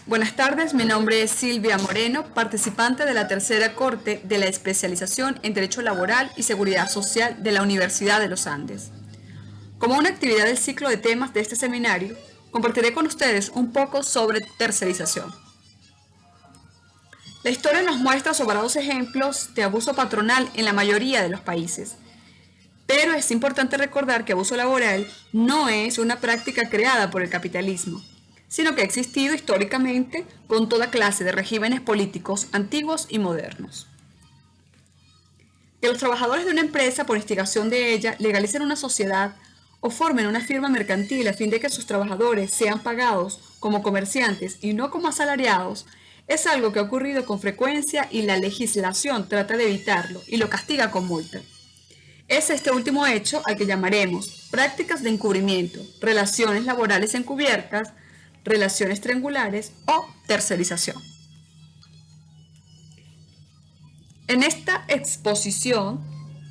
Buenas tardes, mi nombre es Silvia Moreno, participante de la tercera corte de la especialización en Derecho Laboral y Seguridad Social de la Universidad de los Andes. Como una actividad del ciclo de temas de este seminario, compartiré con ustedes un poco sobre tercerización. La historia nos muestra sobrados ejemplos de abuso patronal en la mayoría de los países, pero es importante recordar que abuso laboral no es una práctica creada por el capitalismo, sino que ha existido históricamente con toda clase de regímenes políticos antiguos y modernos. Que los trabajadores de una empresa, por instigación de ella, legalicen una sociedad o formen una firma mercantil a fin de que sus trabajadores sean pagados como comerciantes y no como asalariados, es algo que ha ocurrido con frecuencia y la legislación trata de evitarlo y lo castiga con multa. Es este último hecho al que llamaremos prácticas de encubrimiento, relaciones laborales encubiertas, relaciones triangulares o tercerización. En esta exposición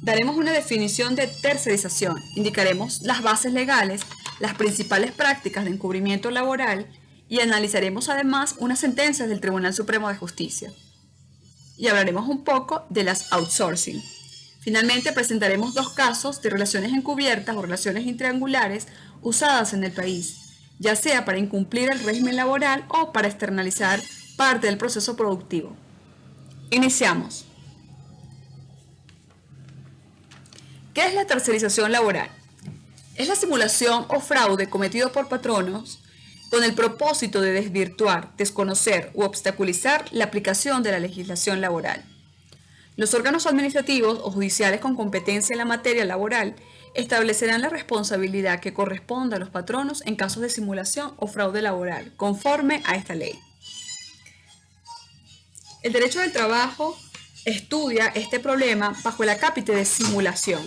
daremos una definición de tercerización, indicaremos las bases legales, las principales prácticas de encubrimiento laboral y analizaremos además unas sentencias del Tribunal Supremo de Justicia. Y hablaremos un poco de las outsourcing. Finalmente presentaremos dos casos de relaciones encubiertas o relaciones triangulares usadas en el país, ya sea para incumplir el régimen laboral o para externalizar parte del proceso productivo. Iniciamos. ¿Qué es la tercerización laboral? Es la simulación o fraude cometido por patronos con el propósito de desvirtuar, desconocer u obstaculizar la aplicación de la legislación laboral. Los órganos administrativos o judiciales con competencia en la materia laboral establecerán la responsabilidad que corresponda a los patronos en casos de simulación o fraude laboral, conforme a esta ley. El derecho del trabajo estudia este problema bajo el acápite de simulación.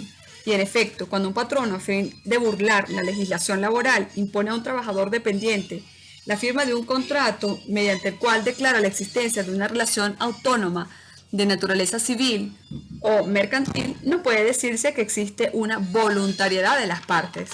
Y en efecto, cuando un patrono, a fin de burlar la legislación laboral, impone a un trabajador dependiente la firma de un contrato mediante el cual declara la existencia de una relación autónoma de naturaleza civil o mercantil, no puede decirse que existe una voluntariedad de las partes.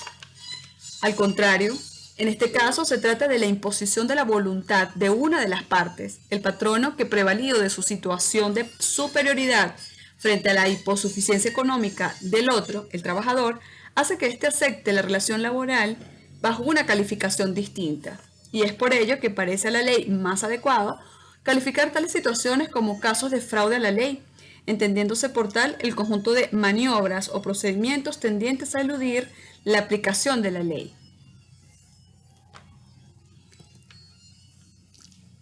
Al contrario, en este caso se trata de la imposición de la voluntad de una de las partes, el patrono que prevalido de su situación de superioridad frente a la hiposuficiencia económica del otro, el trabajador, hace que éste acepte la relación laboral bajo una calificación distinta. Y es por ello que parece a la ley más adecuado calificar tales situaciones como casos de fraude a la ley, entendiéndose por tal el conjunto de maniobras o procedimientos tendientes a eludir la aplicación de la ley.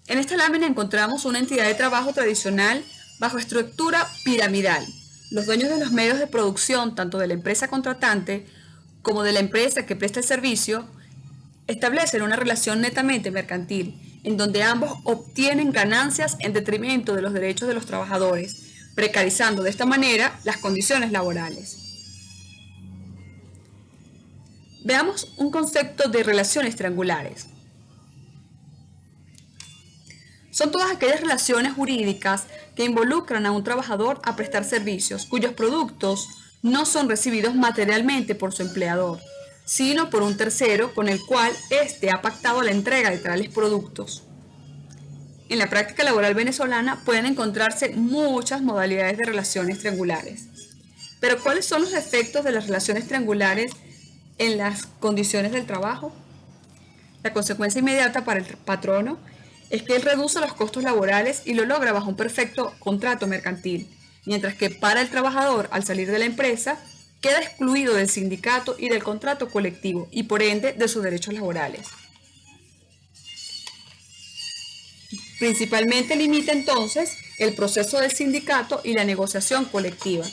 En esta lámina encontramos una entidad de trabajo tradicional bajo estructura piramidal. Los dueños de los medios de producción, tanto de la empresa contratante como de la empresa que presta el servicio, establecen una relación netamente mercantil, en donde ambos obtienen ganancias en detrimento de los derechos de los trabajadores, precarizando de esta manera las condiciones laborales. Veamos un concepto de relaciones triangulares. Son todas aquellas relaciones jurídicas que involucran a un trabajador a prestar servicios, cuyos productos no son recibidos materialmente por su empleador, sino por un tercero con el cual éste ha pactado la entrega de tales productos. En la práctica laboral venezolana pueden encontrarse muchas modalidades de relaciones triangulares. Pero ¿cuáles son los efectos de las relaciones triangulares en las condiciones del trabajo? La consecuencia inmediata para el patrono es que él reduce los costos laborales y lo logra bajo un perfecto contrato mercantil, mientras que para el trabajador, al salir de la empresa, queda excluido del sindicato y del contrato colectivo y por ende de sus derechos laborales. Principalmente limita entonces el proceso del sindicato y la negociación colectiva.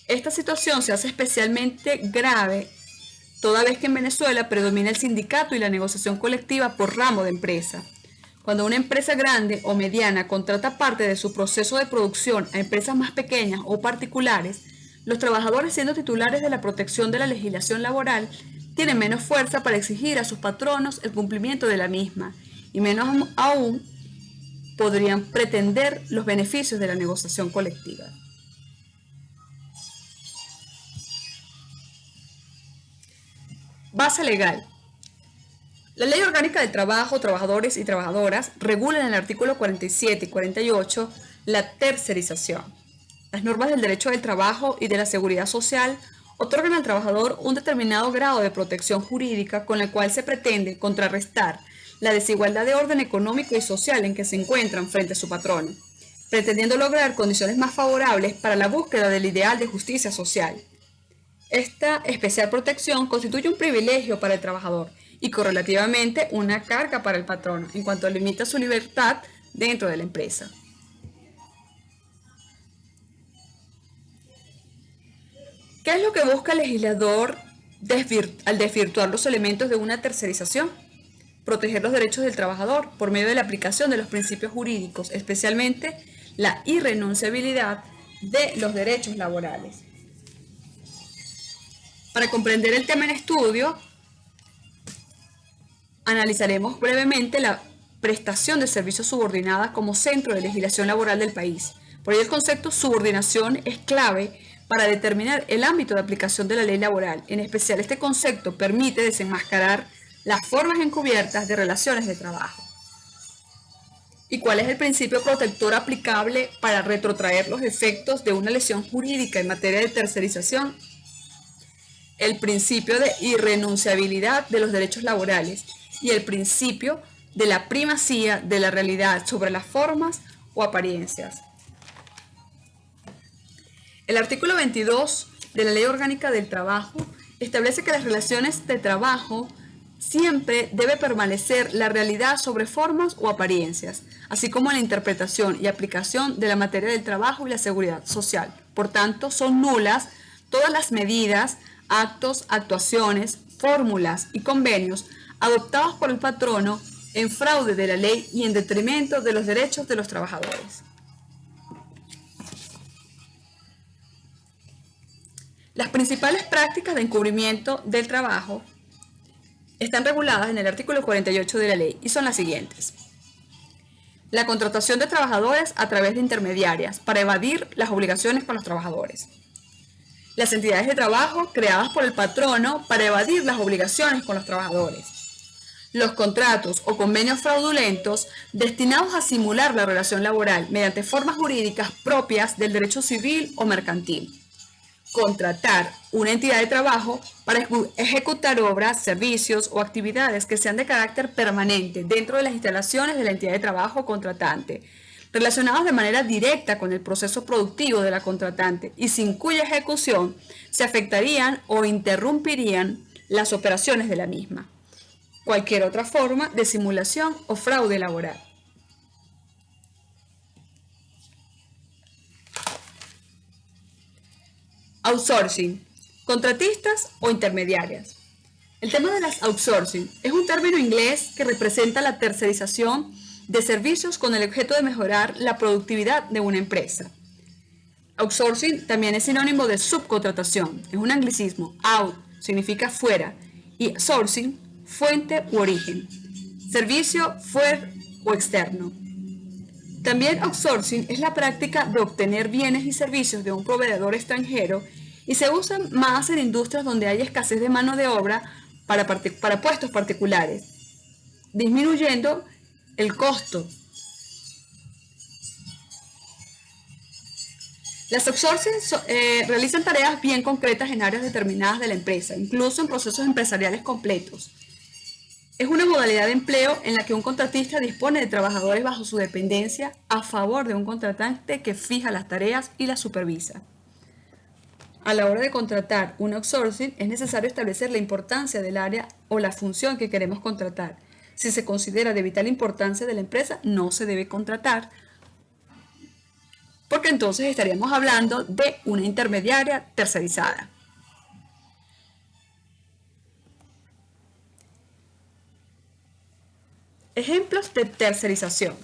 Esta situación se hace especialmente grave toda vez que en Venezuela predomina el sindicato y la negociación colectiva por ramo de empresa. Cuando una empresa grande o mediana contrata parte de su proceso de producción a empresas más pequeñas o particulares, los trabajadores, siendo titulares de la protección de la legislación laboral, tienen menos fuerza para exigir a sus patronos el cumplimiento de la misma, y menos aún podrían pretender los beneficios de la negociación colectiva. Base legal. La Ley Orgánica del Trabajo, Trabajadores y Trabajadoras regula en el artículo 47 y 48 la tercerización. Las normas del derecho del trabajo y de la seguridad social otorgan al trabajador un determinado grado de protección jurídica con el cual se pretende contrarrestar la desigualdad de orden económico y social en que se encuentran frente a su patrono, pretendiendo lograr condiciones más favorables para la búsqueda del ideal de justicia social. Esta especial protección constituye un privilegio para el trabajador y correlativamente una carga para el patrono en cuanto limita su libertad dentro de la empresa. ¿Qué es lo que busca el legislador al desvirtuar los elementos de una tercerización? Proteger los derechos del trabajador por medio de la aplicación de los principios jurídicos, especialmente la irrenunciabilidad de los derechos laborales. Para comprender el tema en estudio, analizaremos brevemente la prestación de servicios subordinada como centro de legislación laboral del país. Por ello, el concepto subordinación es clave para determinar el ámbito de aplicación de la ley laboral. En especial, este concepto permite desenmascarar las formas encubiertas de relaciones de trabajo. ¿Y cuál es el principio protector aplicable para retrotraer los efectos de una lesión jurídica en materia de tercerización? El principio de irrenunciabilidad de los derechos laborales y el principio de la primacía de la realidad sobre las formas o apariencias. El artículo 22 de la Ley Orgánica del Trabajo establece que las relaciones de trabajo siempre debe permanecer la realidad sobre formas o apariencias, así como la interpretación y aplicación de la materia del trabajo y la seguridad social. Por tanto, son nulas todas las medidas, actos, actuaciones, fórmulas y convenios adoptados por el patrono en fraude de la ley y en detrimento de los derechos de los trabajadores. Las principales prácticas de encubrimiento del trabajo están reguladas en el artículo 48 de la ley y son las siguientes. La contratación de trabajadores a través de intermediarias para evadir las obligaciones con los trabajadores. Las entidades de trabajo creadas por el patrono para evadir las obligaciones con los trabajadores. Los contratos o convenios fraudulentos destinados a simular la relación laboral mediante formas jurídicas propias del derecho civil o mercantil. Contratar una entidad de trabajo para ejecutar obras, servicios o actividades que sean de carácter permanente dentro de las instalaciones de la entidad de trabajo contratante, relacionados de manera directa con el proceso productivo de la contratante y sin cuya ejecución se afectarían o interrumpirían las operaciones de la misma. Cualquier otra forma de simulación o fraude laboral. Outsourcing, contratistas o intermediarias. El tema de las outsourcing es un término inglés que representa la tercerización de servicios con el objeto de mejorar la productividad de una empresa. Outsourcing también es sinónimo de subcontratación, es un anglicismo. Out significa fuera y sourcing, fuente u origen, servicio fuera o externo. También outsourcing es la práctica de obtener bienes y servicios de un proveedor extranjero y se usa más en industrias donde hay escasez de mano de obra para puestos particulares, disminuyendo el costo. Las outsourcing realizan tareas bien concretas en áreas determinadas de la empresa, incluso en procesos empresariales completos. Es una modalidad de empleo en la que un contratista dispone de trabajadores bajo su dependencia a favor de un contratante que fija las tareas y las supervisa. A la hora de contratar un outsourcing es necesario establecer la importancia del área o la función que queremos contratar. Si se considera de vital importancia de la empresa, no se debe contratar, porque entonces estaríamos hablando de una intermediaria tercerizada. Ejemplos de tercerización.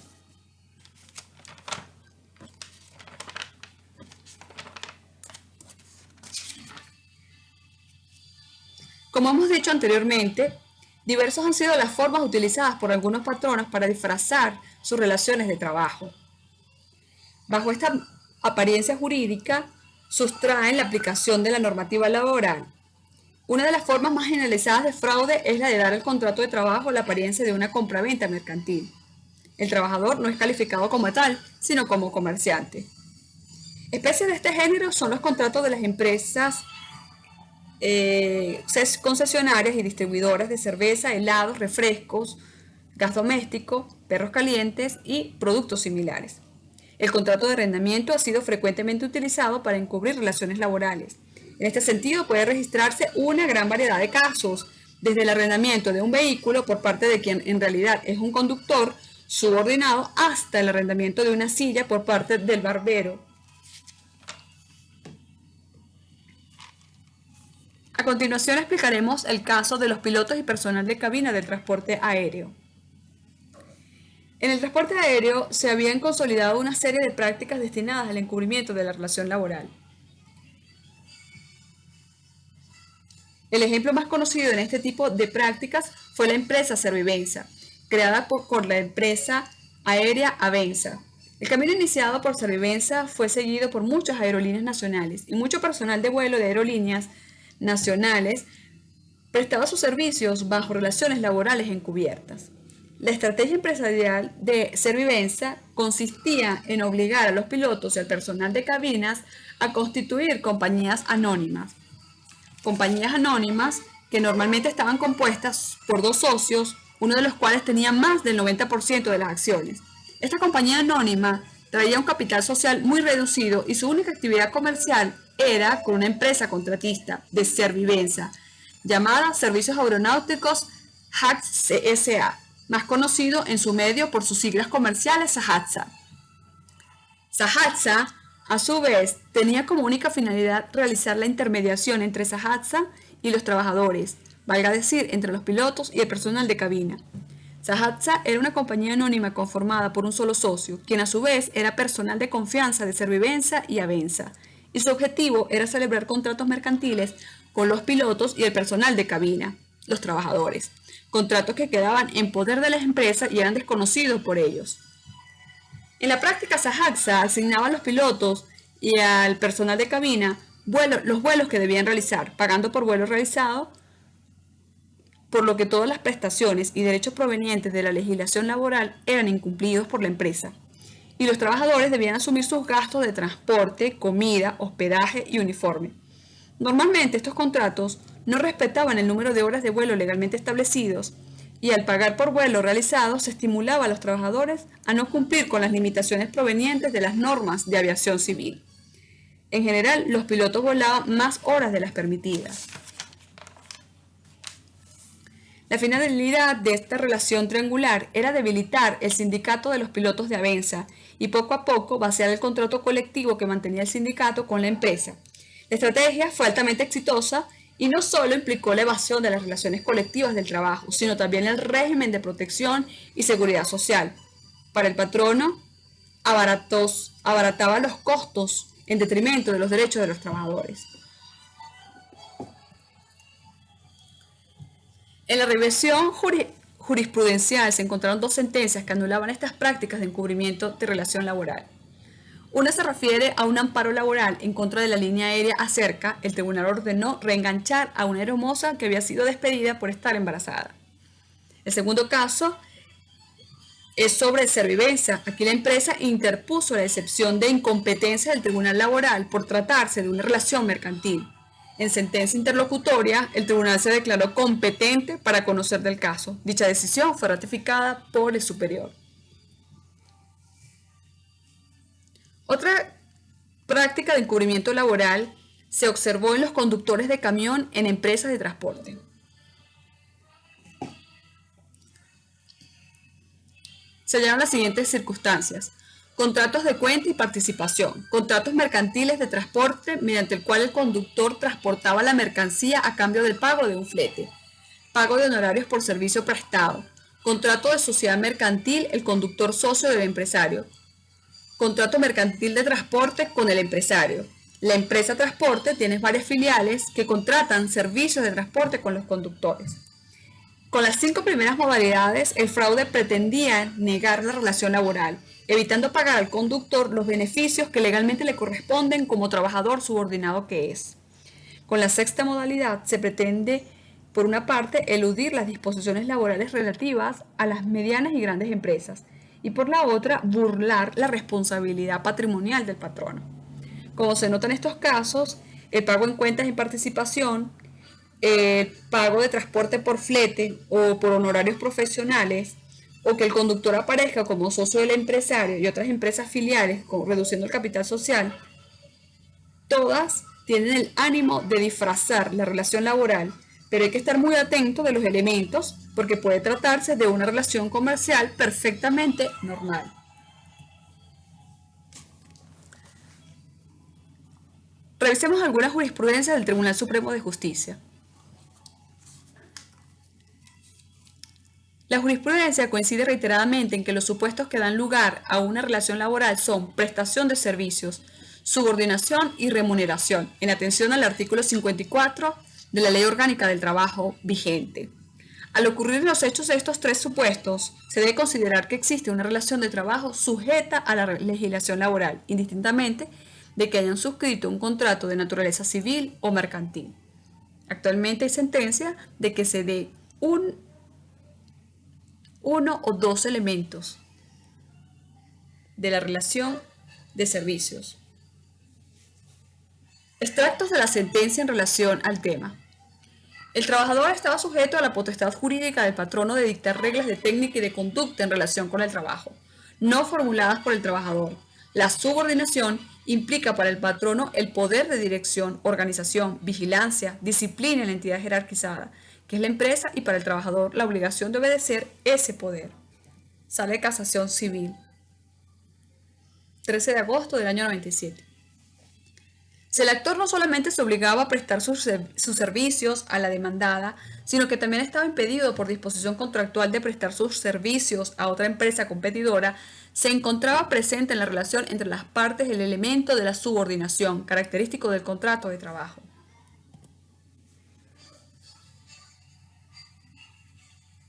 Como hemos dicho anteriormente, diversas han sido las formas utilizadas por algunos patronos para disfrazar sus relaciones de trabajo. Bajo esta apariencia jurídica, sustraen la aplicación de la normativa laboral Una de las formas más generalizadas de fraude es la de dar al contrato de trabajo la apariencia de una compraventa mercantil. El trabajador no es calificado como tal, sino como comerciante. Especies de este género son los contratos de las empresas concesionarias y distribuidoras de cerveza, helados, refrescos, gas doméstico, perros calientes y productos similares. El contrato de arrendamiento ha sido frecuentemente utilizado para encubrir relaciones laborales. En este sentido, puede registrarse una gran variedad de casos, desde el arrendamiento de un vehículo por parte de quien en realidad es un conductor subordinado hasta el arrendamiento de una silla por parte del barbero. A continuación explicaremos el caso de los pilotos y personal de cabina del transporte aéreo. En el transporte aéreo se habían consolidado una serie de prácticas destinadas al encubrimiento de la relación laboral. El ejemplo más conocido en este tipo de prácticas fue la empresa Servivensa, creada por la empresa aérea Avensa. El camino iniciado por Servivensa fue seguido por muchas aerolíneas nacionales y mucho personal de vuelo de aerolíneas nacionales prestaba sus servicios bajo relaciones laborales encubiertas. La estrategia empresarial de Servivensa consistía en obligar a los pilotos y al personal de cabinas a constituir compañías anónimas que normalmente estaban compuestas por dos socios, uno de los cuales tenía más del 90% de las acciones. Esta compañía anónima traía un capital social muy reducido y su única actividad comercial era con una empresa contratista de Servivensa llamada Servicios Aeronáuticos HATS S.A., más conocido en su medio por sus siglas comerciales SAJATSA. SAJATSA, a su vez, tenía como única finalidad realizar la intermediación entre SAJATSA y los trabajadores, valga decir, entre los pilotos y el personal de cabina. SAJATSA era una compañía anónima conformada por un solo socio, quien a su vez era personal de confianza de Servivensa y Avensa, y su objetivo era celebrar contratos mercantiles con los pilotos y el personal de cabina, los trabajadores, contratos que quedaban en poder de las empresas y eran desconocidos por ellos. En la práctica, SAJATSA asignaba a los pilotos y al personal de cabina los vuelos que debían realizar, pagando por vuelo realizado, por lo que todas las prestaciones y derechos provenientes de la legislación laboral eran incumplidos por la empresa, y los trabajadores debían asumir sus gastos de transporte, comida, hospedaje y uniforme. Normalmente estos contratos no respetaban el número de horas de vuelo legalmente establecidos, y al pagar por vuelo realizado se estimulaba a los trabajadores a no cumplir con las limitaciones provenientes de las normas de aviación civil. En general, los pilotos volaban más horas de las permitidas. La finalidad de esta relación triangular era debilitar el sindicato de los pilotos de Avensa y poco a poco vaciar el contrato colectivo que mantenía el sindicato con la empresa. La estrategia fue altamente exitosa y no solo implicó la evasión de las relaciones colectivas del trabajo, sino también el régimen de protección y seguridad social. Para el patrono, abarataba los costos en detrimento de los derechos de los trabajadores. En la revisión jurisprudencial se encontraron dos sentencias que anulaban estas prácticas de encubrimiento de relación laboral. Una se refiere a un amparo laboral en contra de la línea aérea Acerca. El tribunal ordenó reenganchar a una aeromoza que había sido despedida por estar embarazada. El segundo caso es sobre Servivensa. Aquí la empresa interpuso la excepción de incompetencia del tribunal laboral por tratarse de una relación mercantil. En sentencia interlocutoria, el tribunal se declaró competente para conocer del caso. Dicha decisión fue ratificada por el superior. Otra práctica de encubrimiento laboral se observó en los conductores de camión en empresas de transporte. Se hallaron las siguientes circunstancias: contratos de cuenta y participación, contratos mercantiles de transporte mediante el cual el conductor transportaba la mercancía a cambio del pago de un flete, pago de honorarios por servicio prestado, contrato de sociedad mercantil, el conductor socio del empresario, contrato mercantil de transporte con el empresario. La empresa transporte tiene varias filiales que contratan servicios de transporte con los conductores. Con las 5 primeras modalidades, el fraude pretendía negar la relación laboral, evitando pagar al conductor los beneficios que legalmente le corresponden como trabajador subordinado que es. Con la sexta modalidad se pretende, por una parte, eludir las disposiciones laborales relativas a las medianas y grandes empresas, y por la otra, burlar la responsabilidad patrimonial del patrono. Como se nota en estos casos, el pago en cuentas en participación, el pago de transporte por flete o por honorarios profesionales, o que el conductor aparezca como socio del empresario y otras empresas filiales, reduciendo el capital social, todas tienen el ánimo de disfrazar la relación laboral, pero hay que estar muy atento de los elementos porque puede tratarse de una relación comercial perfectamente normal. Revisemos algunas jurisprudencias del Tribunal Supremo de Justicia. La jurisprudencia coincide reiteradamente en que los supuestos que dan lugar a una relación laboral son prestación de servicios, subordinación y remuneración, en atención al artículo 54 de la Ley Orgánica del Trabajo vigente. Al ocurrir los hechos de estos tres supuestos, se debe considerar que existe una relación de trabajo sujeta a la legislación laboral, indistintamente de que hayan suscrito un contrato de naturaleza civil o mercantil. Actualmente hay sentencia de que se dé uno o dos elementos de la relación de servicios. Extractos de la sentencia en relación al tema. El trabajador estaba sujeto a la potestad jurídica del patrono de dictar reglas de técnica y de conducta en relación con el trabajo, no formuladas por el trabajador. La subordinación implica para el patrono el poder de dirección, organización, vigilancia, disciplina en la entidad jerarquizada, que es la empresa, y para el trabajador la obligación de obedecer ese poder. Sala de Casación Civil, 13 de agosto del año 97. Si el actor no solamente se obligaba a prestar sus servicios a la demandada, sino que también estaba impedido por disposición contractual de prestar sus servicios a otra empresa competidora, se encontraba presente en la relación entre las partes el elemento de la subordinación, característico del contrato de trabajo.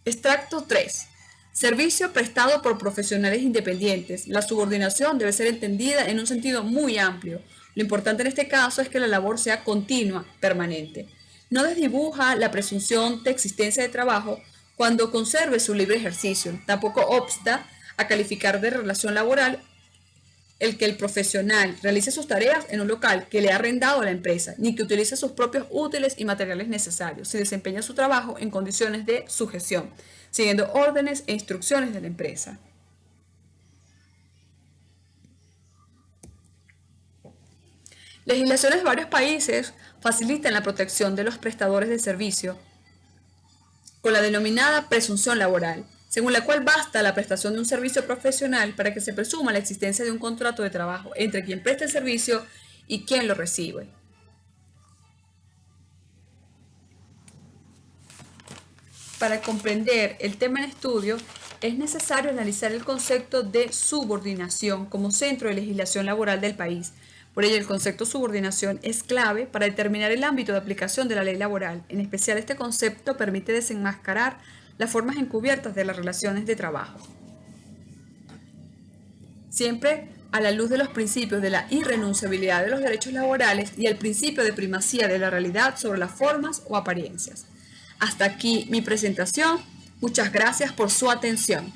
Extracto 3. Servicio prestado por profesionales independientes. La subordinación debe ser entendida en un sentido muy amplio. Lo importante en este caso es que la labor sea continua, permanente. No desdibuja la presunción de existencia de trabajo cuando conserve su libre ejercicio. Tampoco obsta a calificar de relación laboral el que el profesional realice sus tareas en un local que le ha arrendado a la empresa, ni que utilice sus propios útiles y materiales necesarios, si desempeña su trabajo en condiciones de sujeción, siguiendo órdenes e instrucciones de la empresa. Legislaciones de varios países facilitan la protección de los prestadores de servicio con la denominada presunción laboral, según la cual basta la prestación de un servicio profesional para que se presuma la existencia de un contrato de trabajo entre quien presta el servicio y quien lo recibe. Para comprender el tema en estudio, es necesario analizar el concepto de subordinación como centro de legislación laboral del país. Por ello, el concepto subordinación es clave para determinar el ámbito de aplicación de la ley laboral. En especial, este concepto permite desenmascarar las formas encubiertas de las relaciones de trabajo. Siempre a la luz de los principios de la irrenunciabilidad de los derechos laborales y el principio de primacía de la realidad sobre las formas o apariencias. Hasta aquí mi presentación. Muchas gracias por su atención.